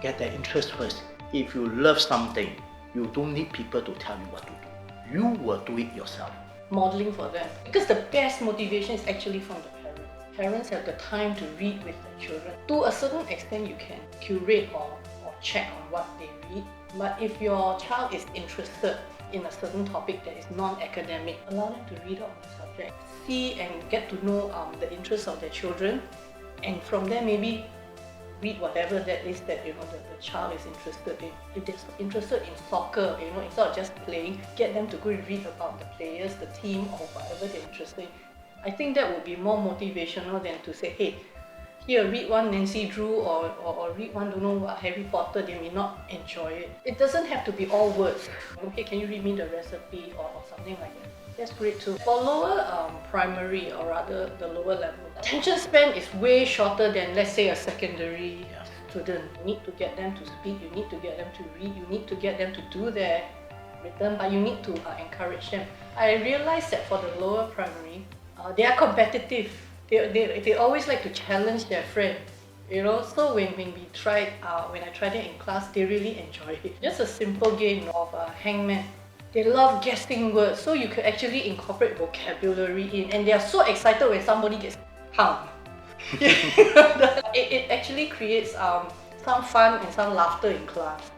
get their interest first. If you love something, you don't need people to tell you what to do. You will do it yourself. Modeling for them. Because the best motivation is actually from the parents. Parents have the time to read with their children. To a certain extent, you can curate or check on what they read. But if your child is interested in a certain topic that is non-academic, allow them to read up on the subject. See and get to know the interests of their children, and from there maybe read whatever that is that the child is interested in. If they're interested in soccer, instead of just playing, get them to go and read about the players, the team, or whatever they're interested in. I think that would be more motivational than to say, hey, here, read one Nancy Drew or read one, don't know what, Harry Potter. They may not enjoy it. It doesn't have to be all words. Okay, can you read me the recipe or something like that? That's great too. For lower primary, or rather the lower level, attention span is way shorter than, let's say, a secondary student. You need to get them to speak, you need to get them to read, you need to get them to do their written, but you need to encourage them. I realized that for the lower primary, they are competitive. They always like to challenge their friend, So when I tried it in class, they really enjoy it. Just a simple game of hangman. They love guessing words, so you could actually incorporate vocabulary in, and they are so excited when somebody gets hung. It actually creates some fun and some laughter in class.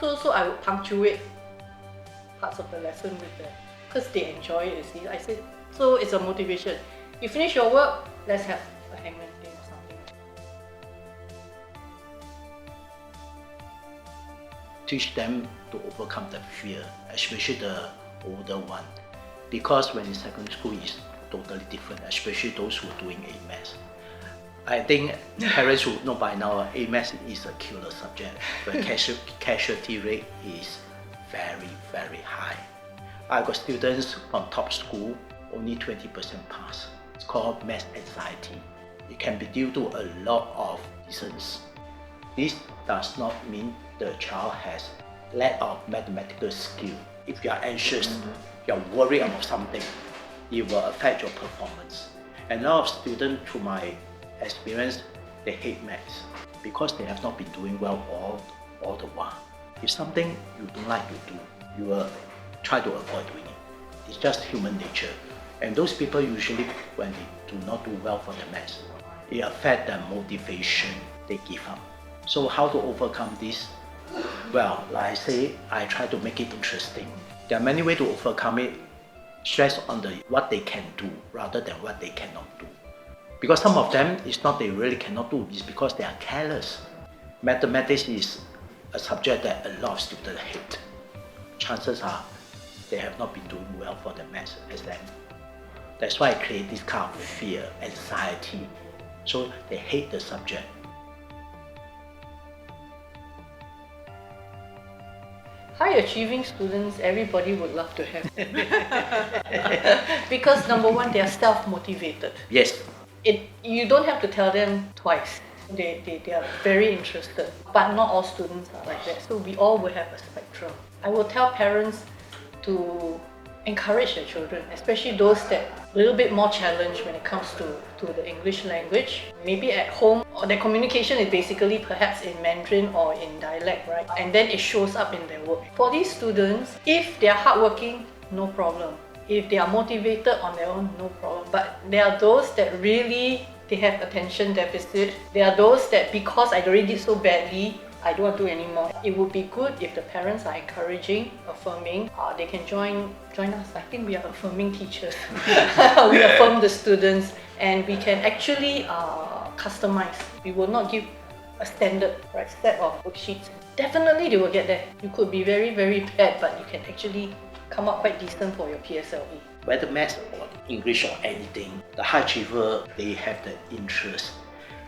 So I would punctuate parts of the lesson with them because they enjoy it. You see, I said, so it's a motivation. You finish your work, let's have a hangman game or something. Teach them to overcome the fear, especially the older one. Because when in secondary school is totally different, especially those who are doing A-Maths. I think parents would know by now A-Maths is a killer subject, where casualty rate is very, very high. I got students from top school, only 20% pass. It's called math anxiety. It can be due to a lot of reasons. This does not mean the child has lack of mathematical skill. If you are anxious, you are worried about something, it will affect your performance. And a lot of students, through my experience, they hate maths because they have not been doing well all the while. If something you don't like to do, you will try to avoid doing it. It's just human nature. And those people usually, when they do not do well for the maths, it affects their motivation, they give up. So how to overcome this? Well, like I say, I try to make it interesting. There are many ways to overcome it. Stress on what they can do rather than what they cannot do. Because some of them, it's not they really cannot do, it's because they are careless. Mathematics is a subject that a lot of students hate. Chances are they have not been doing well for the maths exam. That's why I create this kind of fear, anxiety. So they hate the subject. High achieving students, everybody would love to have. Because number one, they are self-motivated. Yes. You don't have to tell them twice. They are very interested. But not all students are like that. So we all will have a spectrum. I will tell parents to encourage their children, especially those that a little bit more challenged when it comes to the English language. Maybe at home, or their communication is basically perhaps in Mandarin or in dialect, right? And then it shows up in their work. For these students, if they are hardworking, no problem. If they are motivated on their own, no problem. But there are those that really, they have attention deficit. There are those that because I already did so badly, I don't want to do anymore. It would be good if the parents are encouraging, affirming. They can join us. I think we are affirming teachers. We affirm the students, and we can actually customize. We will not give a standard set of worksheets. Definitely they will get there. You could be very, very bad, but you can actually come up quite decent for your PSLE. Whether maths or English or anything, the high achiever, they have the interest.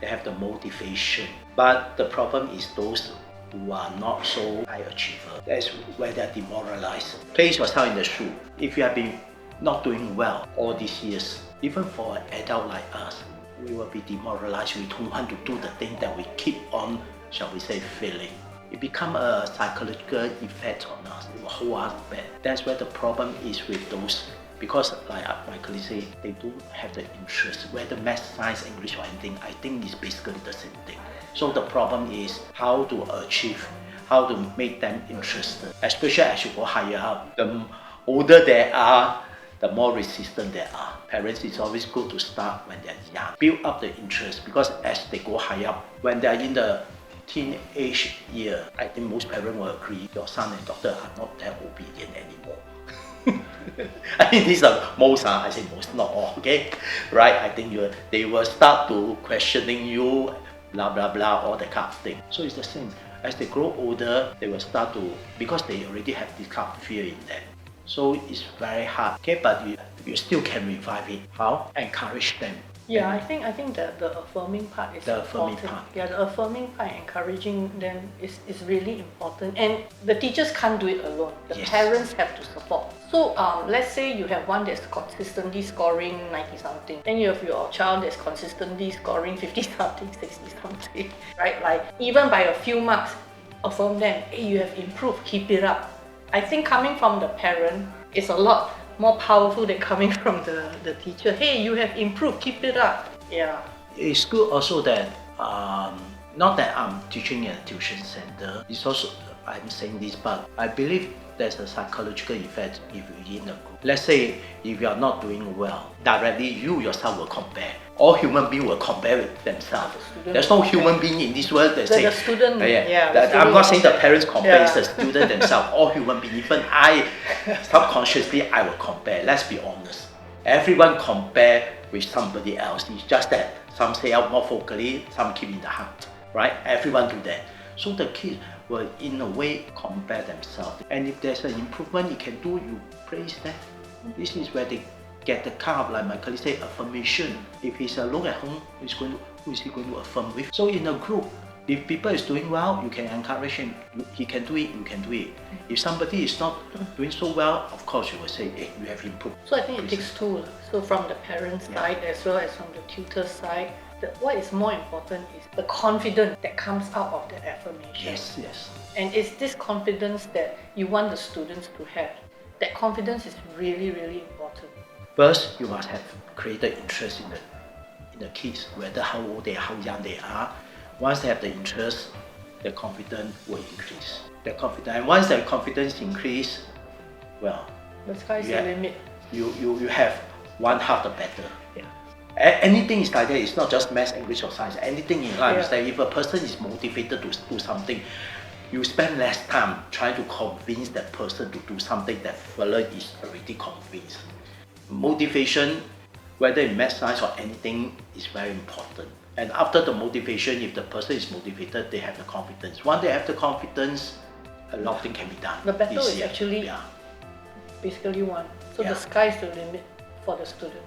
They have the motivation. But the problem is those who are not so high achiever. That's where they're demoralized. Place yourself in the shoe. If you have been not doing well all these years, even for an adult like us, we will be demoralized. We don't want to do the thing that we keep on, shall we say, failing. It becomes a psychological effect on us. It will hold us back. That's where the problem is with those because like my colleague say, they don't have the interest, whether math, science, English or anything, I think it's basically the same thing. So the problem is how to achieve, how to make them interested, especially as you go higher up. The older they are, the more resistant they are. Parents, it's always good to start when they're young. Build up the interest, because as they go higher up, when they're in the teenage year, I think most parents will agree your son and daughter are not that obedient anymore. I think these are most, I say most, not all, okay? Right? I think they will start to questioning you, blah, blah, blah, all that kind of thing. So it's the same. As they grow older, they will start to, because they already have this kind of fear in them. So it's very hard, okay? But you still can revive it. How? Encourage them. Yeah, I think that the affirming part is important. Yeah, the affirming part, encouraging them is really important. And the teachers can't do it alone. The parents have to support. So let's say you have one that's consistently scoring 90 something. Then you have your child that's consistently scoring 50 something, 60 something. Right? Like even by a few marks, affirm them. Hey, you have improved, keep it up. I think coming from the parent is a lot more powerful than coming from the teacher. Hey, you have improved, keep it up. Yeah. It's good also that, not that I'm teaching in a tuition center, it's also, I'm saying this, but I believe there's a psychological effect if you're in a group. Let's say if you're not doing well, directly you yourself will compare. All human beings will compare with themselves. There's no human being in this world that say, the student, I'm not saying the parents compare, it's the student themselves. All human beings, even I, subconsciously I will compare. Let's be honest. Everyone compare with somebody else. It's just that some say out more vocally, some keep in the heart, right? Everyone do that. So the kids will in a way compare themselves. And if there's an improvement you can do, you praise that. This is where they get the kind of, like my colleague say, affirmation. If he's alone at home, who is he going to affirm with? So in a group, if people is doing well, you can encourage him. He can do it, you can do it. If somebody is not doing so well, of course you will say, hey, you have improved. So I think it takes two. So from the parents' side as well as from the tutor's side, what is more important is the confidence that comes out of the affirmation. Yes. And it's this confidence that you want the students to have. That confidence is really, really important. First, you must have created interest in the kids, whether how old they are, how young they are. Once they have the interest, their confidence will increase. And once their confidence increase, well, the sky's the limit. You have one half the battle. Yeah. Anything is like that. It's not just math, English or science. Anything in life is that if a person is motivated to do something, you spend less time trying to convince that person to do something that fellow is already convinced. Motivation, whether in math, science or anything, is very important. And after the motivation, if the person is motivated, they have the confidence. Once they have the confidence, a lot of things can be done. The battle is actually basically one. So the sky is the limit for the student.